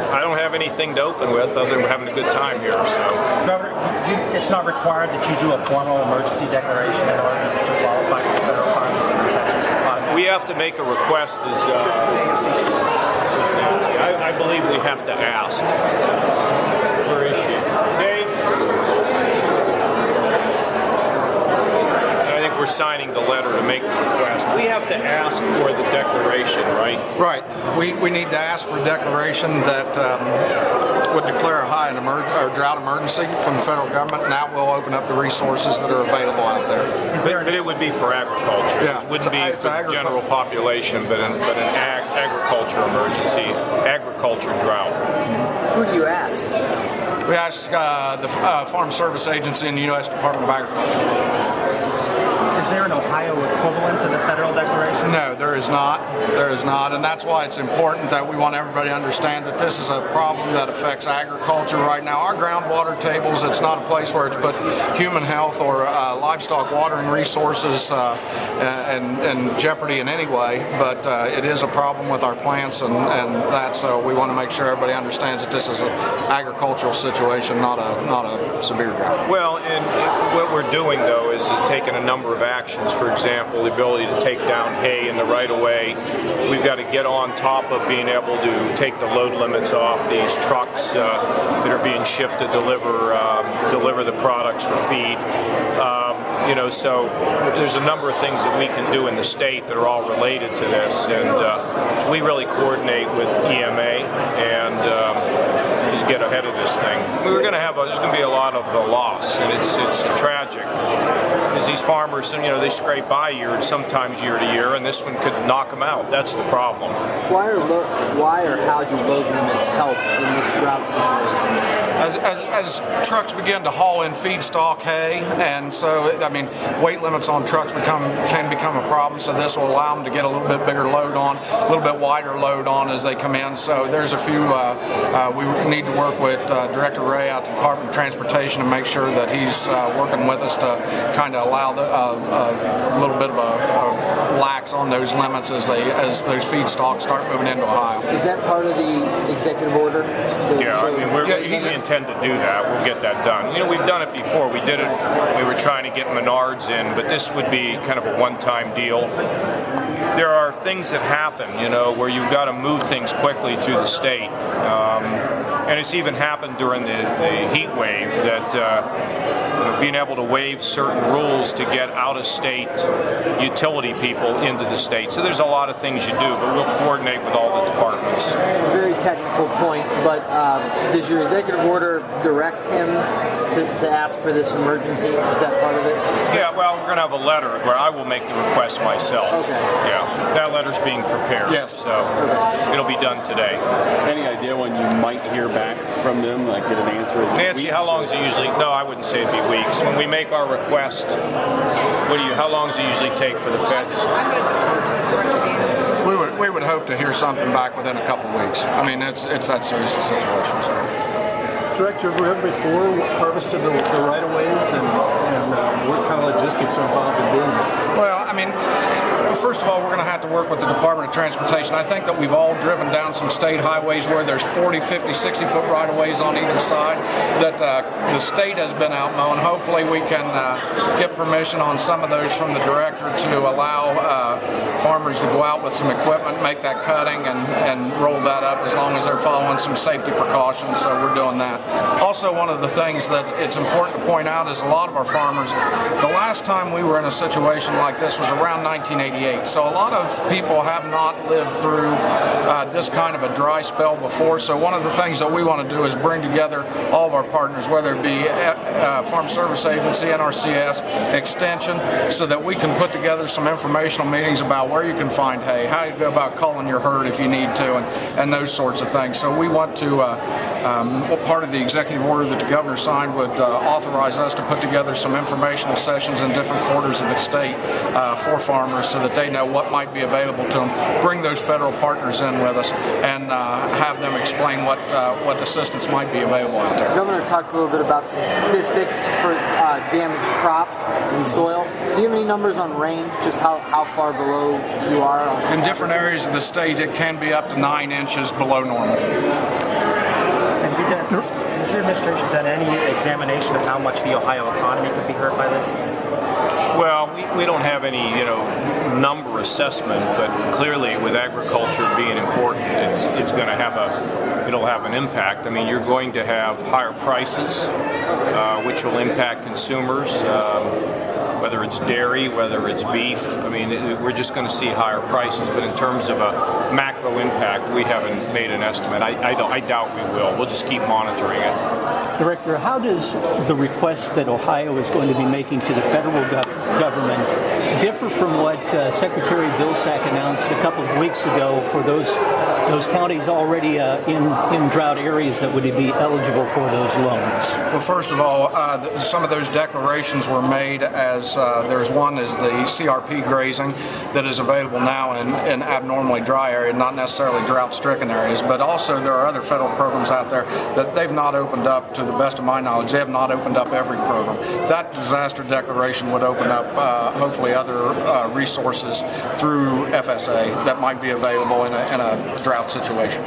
I don't have anything to open with other than we're having a good time here. So, Governor, it's not required that you do a formal emergency declaration in order to qualify for the federal funds. We have to make a request as I believe we have to ask. Where is she? Dave? I think we're signing the letter to make the request. We have to ask for the declaration, right? Right. We need to ask for a declaration that would declare a drought emergency from the federal government, and that will open up the resources that are available out there. But it would be for agriculture. Yeah, it wouldn't be for the general population, but an agriculture emergency, agriculture drought. Who do you ask? We ask the Farm Service Agency and the U.S. Department of Agriculture. Is there an Ohio equivalent to the federal declaration? No, there is not. There is not, and that's why it's important that we want everybody to understand that this is a problem that affects agriculture right now. Our groundwater tables, it's not a place where it's put human health or livestock watering resources in jeopardy in any way, but it is a problem with our plants and that, so we want to make sure everybody understands that this is an agricultural situation, not a severe drought. Well, and what we're doing, though, is taking a number of actions. For example, the ability to take down hay in the right-of-way. We've got to get on top of being able to take the load limits off these trucks that are being shipped to deliver the products for feed. So there's a number of things that we can do in the state that are all related to this, and so we really coordinate with EMA and just get ahead of this thing. We're going to have there's going to be a lot of loss, and it's tragic because these farmers, they scrape by sometimes year to year, and this one could knock them out. That's the problem. Why or how do load limits help in this drought situation? As trucks begin to haul in feedstock hay, and so weight limits on trucks can become a problem. So this will allow them to get a little bit bigger load on, a little bit wider load on as they come in. So there's a few. We need to work with Director Ray at the Department of Transportation and make sure that he's working with us to kind of allow a little bit of a lax on those limits as those feedstocks start moving into Ohio. Is that part of the executive order? We intend to do that. We'll get that done. We've done it before. We did it. We were trying to get Menards in, but this would be kind of a one-time deal. There are things that happen, where you've got to move things quickly through the state. And it's even happened during the heat wave that being able to waive certain rules to get out-of-state utility people into the state. So there's a lot of things you do, but we'll coordinate with all the departments. Very technical point, but does your executive order direct him to ask for this emergency? Is that part of it? Yeah, well, we're going to have a letter where I will make the request myself. Okay. Yeah, that letter's being prepared. Yes. So it'll be done today. Any idea when you might hear back from them, like get an answer? Is it Nancy, weeks, how long is it usually? No, I wouldn't say it'd be weeks. When we make our request, how long does it usually take for the feds? I'm going to defer to Director Davis. We would hope to hear something back within a couple weeks. It's that serious a situation. So. Director, have we ever before harvested the right-of-ways and what kind of logistics are involved in doing that? Well, first of all, we're going to have to work with the Department of Transportation. I think that we've all driven down some state highways where there's 40, 50, 60-foot right-of-ways on either side that the state has been out mowing. Hopefully we can get permission on some of those from the director to allow farmers to go out with some equipment, make that cutting, and roll that up as long as they're following some safety precautions, so we're doing that. Also, one of the things that it's important to point out is a lot of our farmers, the last time we were in a situation like this was around 1988. So a lot of people have not lived through this kind of a dry spell before. So one of the things that we want to do is bring together all of our partners, whether it be Farm Service Agency, NRCS, Extension, so that we can put together some informational meetings about where you can find hay, how you go about culling your herd if you need to, and those sorts of things. So we want to, part of the executive order that the governor signed would authorize us to put together some informational sessions in different quarters of the state for farmers so that they know what might be available to them, bring those federal partners in with us, and have them explain what assistance might be available out there. The governor talked a little bit about some statistics for damaged crops and soil. Do you have any numbers on rain, just how far below you are? In different areas of the state, it can be up to 9 inches below normal. Has your administration done any examination of how much the Ohio economy could be hurt by this? Well, we don't have any, number assessment, but clearly with agriculture being important, it's going to it'll have an impact. I mean, you're going to have higher prices, which will impact consumers, whether it's dairy, whether it's beef. I mean, we're just going to see higher prices, but in terms of a macro impact, we haven't made an estimate. I doubt we will. We'll just keep monitoring it. Director, how does the request that Ohio is going to be making to the federal government differ from what Secretary Vilsack announced a couple of weeks ago for those counties already in drought areas that would be eligible for those loans? Well, first of all, some of those declarations were made as there's one is the CRP grazing that is available now in abnormally dry areas, not necessarily drought-stricken areas, but also there are other federal programs out there that they've not opened up. To the best of my knowledge, they have not opened up every program. That disaster declaration would open up hopefully other resources through FSA that might be available in a drought situation.